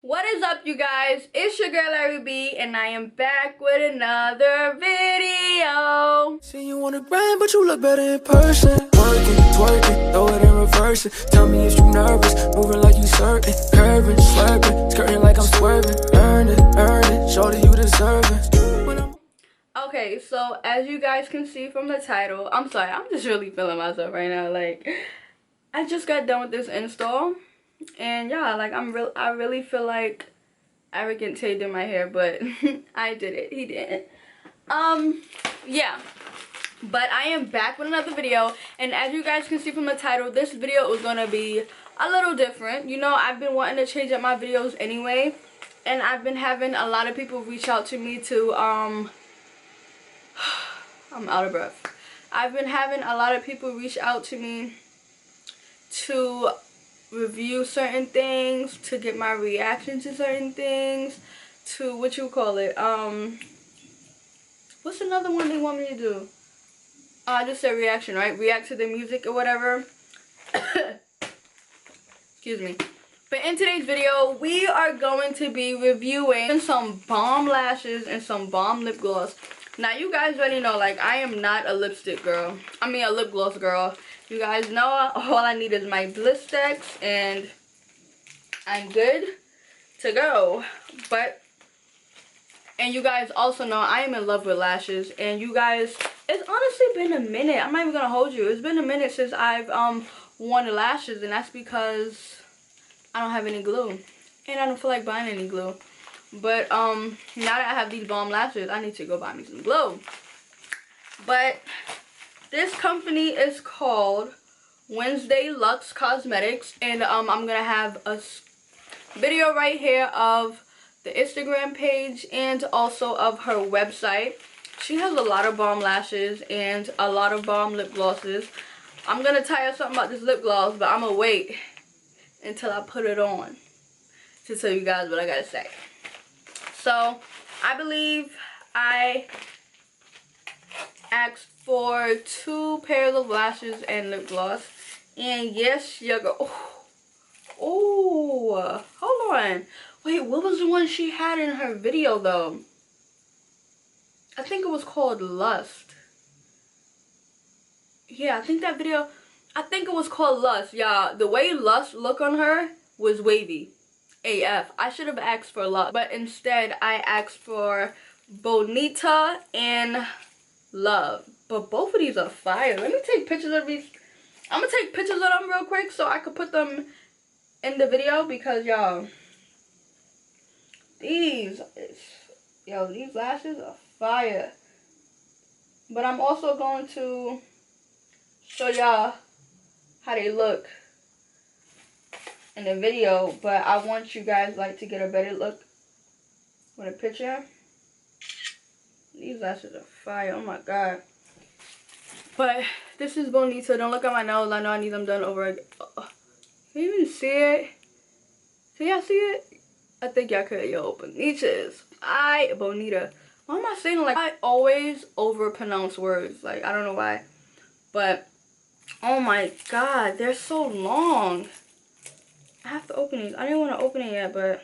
What is up, you guys? It's your girl ARIE B, and I am back with another video. See you on the grind, but you look better in person. Working, twerking, throw it and reverse it. Tell me if you nervous, moving like you certain. Curving, slurping, skirting like I'm swerving. Earn it, shorty you deserve it. Okay, so as you guys can see from the title, I'm sorry, I'm just really feeling myself right now. Like, I just got done with this install, and yeah, like I really feel like Arrogant Tay did my hair, but I did it. He didn't. Yeah. But I am back with another video, and as you guys can see from the title, this video is gonna be a little different. You know, I've been wanting to change up my videos anyway, and I've been having a lot of people reach out to me to I'm out of breath. I've been having a lot of people reach out to me to review certain things, to get my reaction to certain things, to what's another one they want me to do? I just said reaction, right? React to the music or whatever. Excuse me. But in today's video, we are going to be reviewing some bomb lashes and some bomb lip gloss. Now, you guys already know, like, I am not a lipstick girl. I mean, a lip gloss girl. You guys know all I need is my Blistex, and I'm good to go. And you guys also know I am in love with lashes. And you guys, it's honestly been a minute. I'm not even gonna hold you. It's been a minute since I've worn the lashes, and that's because I don't have any glue, and I don't feel like buying any glue. But now that I have these bomb lashes, I need to go buy me some glue. But this company is called Wensdaysluxe Cosmetics, and I'm gonna have a video right here of the Instagram page and also of her website. She has a lot of bomb lashes and a lot of bomb lip glosses. I'm gonna tell you something about this lip gloss, but I'm gonna wait until I put it on to tell you guys what I gotta say. So I believe I asked for 2 pairs of lashes and lip gloss, and yes, you go. Oh, hold on. Wait, what was the one she had in her video though? I think it was called Lust. Yeah, I think it was called Lust. Yeah, the way Lust looked on her was wavy AF. I should have asked for Lust, but instead I asked for Bonita and Love. But both of these are fire. Let me take pictures of these. I'm gonna take pictures of them real quick so I could put them in the video, because y'all, these lashes are fire. But I'm also going to show y'all how they look in the video, but I want you guys like to get a better look with a picture. These lashes are fire. Oh my god. But this is Bonita. Don't look at my nose. I know I need them done over again. Can you even see it? Can y'all see it? I think y'all could. Yo, Bonitas. Bonita. Why am I saying, like, I always overpronounce words. Like, I don't know why. But, oh my god, they're so long. I have to open these. I didn't want to open it yet, but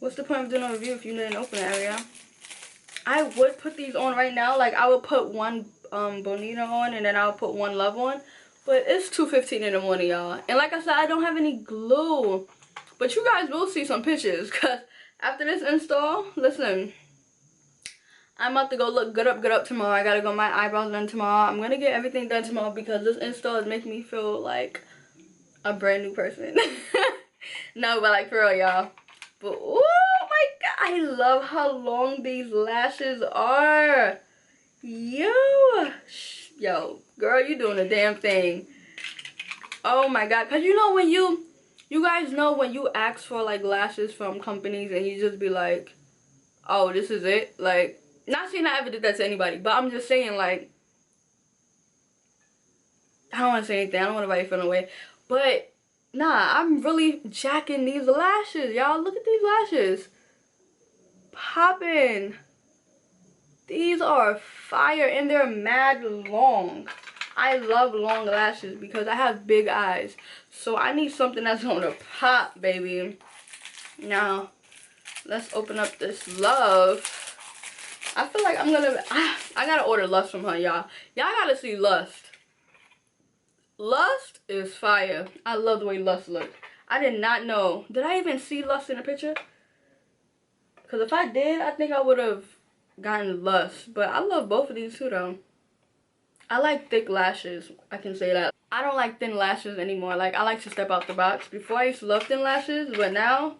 what's the point of doing a review if you didn't open it, Aria? I would put these on right now. Like, I would put one Bonita on, and then I would put one Love on. But it's 2:15 in the morning, y'all. And like I said, I don't have any glue. But you guys will see some pictures, because after this install, listen, I'm about to go look good up tomorrow. I gotta go my eyebrows done tomorrow. I'm gonna get everything done tomorrow, because this install is making me feel like a brand new person. No, but like, for real, y'all. But oh my god, I love how long these lashes are. Yo, girl, you doing a damn thing. Oh my god, because you know when you guys know when you ask for like lashes from companies and you just be like, oh, this is it. Like, not saying I ever did that to anybody, but I'm just saying, like, I don't want to say anything. I don't want anybody feeling away. But nah, I'm really jacking these lashes, y'all. Look at these lashes. Popping. These are fire, and they're mad long. I love long lashes because I have big eyes. So I need something that's gonna pop, baby. Now, let's open up this Love. I feel like I'm gonna, I gotta order Lust from her, y'all. Y'all gotta see Lust. Lust is fire. I love the way Lust looks. I did not know. Did I even see Lust in the picture? Because if I did, I think I would have gotten Lust. But I love both of these too, though. I like thick lashes. I can say that. I don't like thin lashes anymore. Like, I like to step out the box. Before, I used to love thin lashes. But now,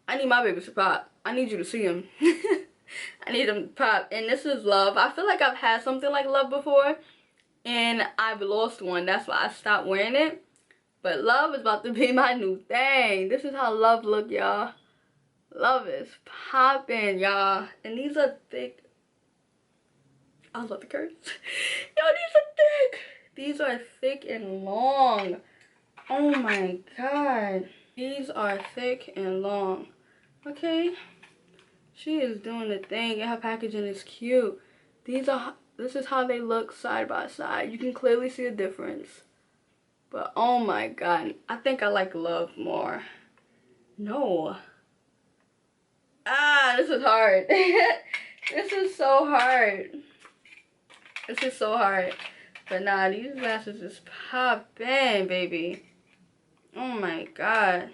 I need my babies to pop. I need you to see them. I need them to pop. And this is Love. I feel like I've had something like Love before. And I've lost one. That's why I stopped wearing it. But Love is about to be my new thing. This is how Love look, y'all. Love is popping, y'all. And these are thick. I love the curves. Yo, these are thick. These are thick and long. Oh my god. These are thick and long. Okay. She is doing the thing. And her packaging is cute. This is how they look side by side. You can clearly see a difference. But oh my god. I think I like Love more. No. Ah, this is hard. This is so hard. This is so hard. But nah, these lashes is popping, baby. Oh my god.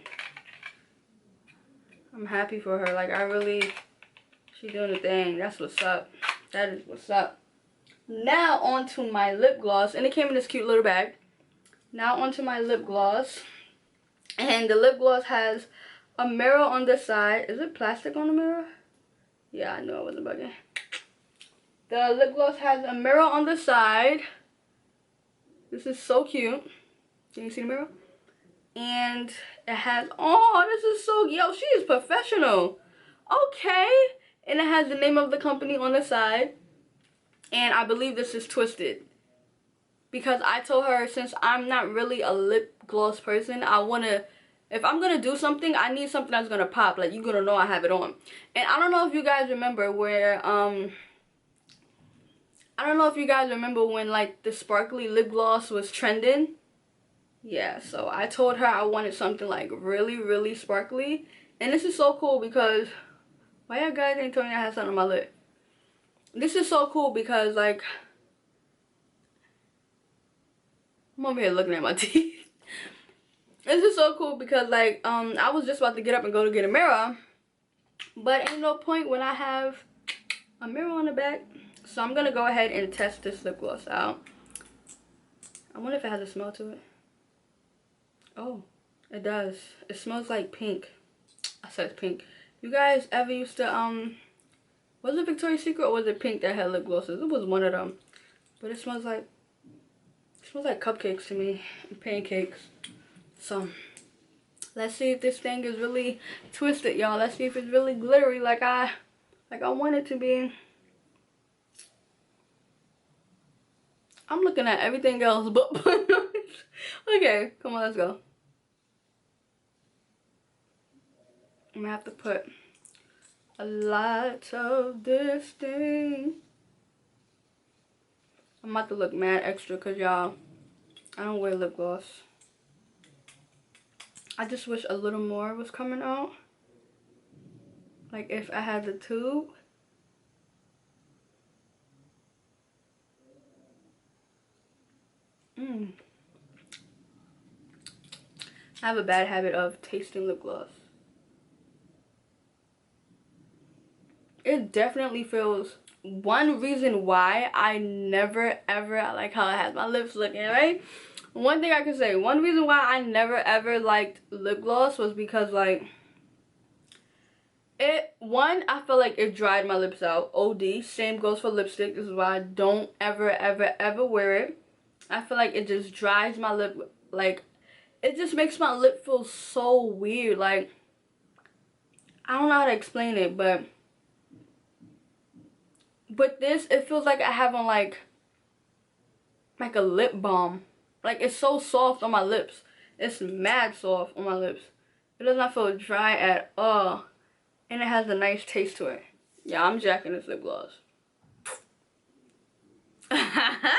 I'm happy for her. Like, I really, she doing the thing. That's what's up. That is what's up. Now on to my lip gloss. And it came in this cute little bag. Now onto my lip gloss. And the lip gloss has a mirror on the side. Is it plastic on the mirror? Yeah, I knew I wasn't bugging. The lip gloss has a mirror on the side. This is so cute. Can you see the mirror? And it has, oh, this is so, yo, she is professional. Okay. And it has the name of the company on the side. And I believe this is Twisted. Because I told her, since I'm not really a lip gloss person, I want to, if I'm going to do something, I need something that's going to pop. Like, you're going to know I have it on. And I don't know if you guys remember where, I don't know if you guys remember when, like, the sparkly lip gloss was trending. Yeah, so I told her I wanted something, like, really, really sparkly. And this is so cool because, why y'all guys ain't telling me I had something on my lip? This is so cool because, like, I'm over here looking at my teeth. This is so cool because, like, I was just about to get up and go to get a mirror. But ain't no point when I have a mirror on the back. So I'm going to go ahead and test this lip gloss out. I wonder if it has a smell to it. Oh, it does. It smells like pink. I said pink. You guys ever used to, was it Victoria's Secret or was it Pink that had lip glosses? It was one of them. But it smells like cupcakes to me. And pancakes. So, let's see if this thing is really twisted, y'all. Let's see if it's really glittery like I want it to be. I'm looking at everything else but okay, come on, let's go. I'm gonna have to put a lot of this thing. I'm about to look mad extra because, y'all, I don't wear lip gloss. I just wish a little more was coming out. Like, if I had the tube. I have a bad habit of tasting lip gloss. It definitely feels, one reason why I never ever, I like how it has my lips looking, right? One thing I can say, one reason why I never ever liked lip gloss was because, like, I feel like it dried my lips out. OD. Same goes for lipstick. This is why I don't ever wear it. I feel like it just dries my lip, like, it just makes my lip feel so weird. Like, I don't know how to explain it, but this, it feels like I have on like a lip balm. Like, it's so soft on my lips. It's mad soft on my lips. It does not feel dry at all. And it has a nice taste to it. Yeah, I'm jacking this lip gloss. I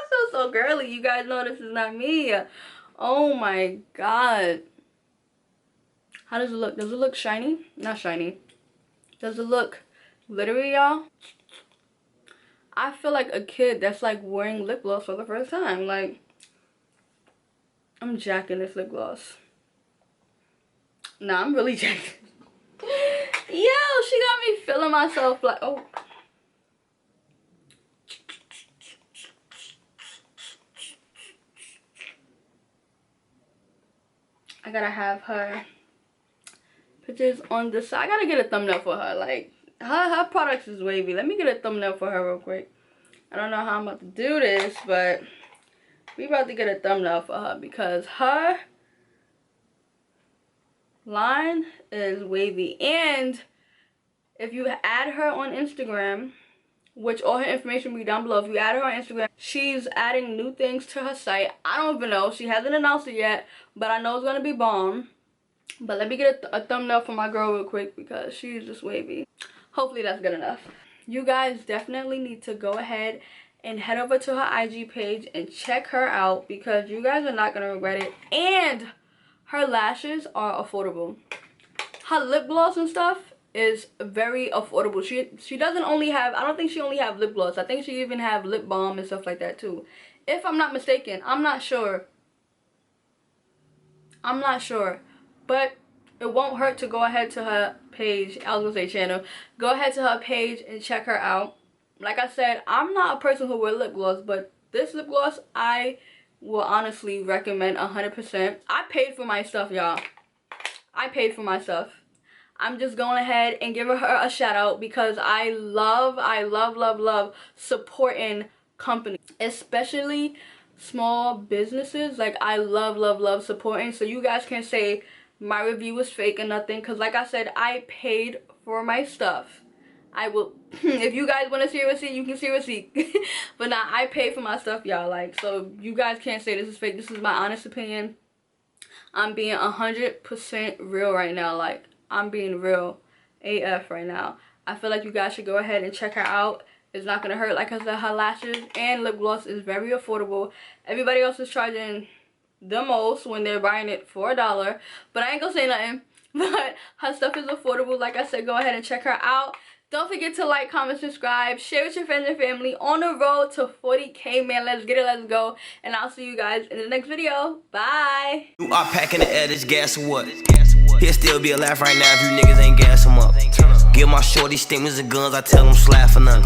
feel so girly. You guys know this is not me. Oh my god. How does it look? Does it look shiny? Not shiny. Does it look glittery, y'all? I feel like a kid that's like wearing lip gloss for the first time. Like, I'm jacking this lip gloss. Nah, I'm really jacking. Yo, she got me feeling myself like, oh. I gotta have her pictures on the side. I gotta get a thumbnail for her. Like, her products is wavy. Let me get a thumbnail for her real quick. I don't know how I'm about to do this, but we about to get a thumbnail for her because her line is wavy. And if you add her on Instagram, which all her information will be down below, if you add her on Instagram, she's adding new things to her site. I don't even know. She hasn't announced it yet, but I know it's gonna be bomb. But let me get a thumbnail for my girl real quick because she's just wavy. Hopefully that's good enough. You guys definitely need to go ahead and head over to her IG page and check her out because you guys are not gonna regret it. And her lashes are affordable. Her lip gloss and stuff is very affordable. She doesn't only have, I don't think she only have lip gloss. I think she even have lip balm and stuff like that too. If I'm not mistaken, I'm not sure. But it won't hurt to go ahead to her page. I was gonna say channel. Go ahead to her page and check her out. Like I said, I'm not a person who wear lip gloss, but this lip gloss I will honestly recommend 100%. I paid for my stuff, y'all. I paid for my stuff. I'm just going ahead and giving her a shout out because I love supporting companies, especially small businesses. Like, I love supporting. So you guys can say my review was fake or nothing because, like I said, I paid for my stuff. I will, if you guys want to see a receipt, you can see a receipt. But nah, I paid for my stuff, y'all. Like, so you guys can't say this is fake. This is my honest opinion. I'm being 100% real right now. Like, I'm being real AF right now. I feel like you guys should go ahead and check her out. It's not gonna hurt. Like I said, her lashes and lip gloss is very affordable. Everybody else is charging the most when they're buying it for $1, but I ain't gonna say nothing. But her stuff is affordable. Like I said, go ahead and check her out. Don't forget to like, comment, subscribe, share with your friends and family. On the road to 40K, man. Let's get it, let's go. And I'll see you guys in the next video. Bye. You are packing the air, this gas or what? He'll still be alive right now if you niggas ain't gas him up. Give my shorty stimulus and guns, I tell them slap for none.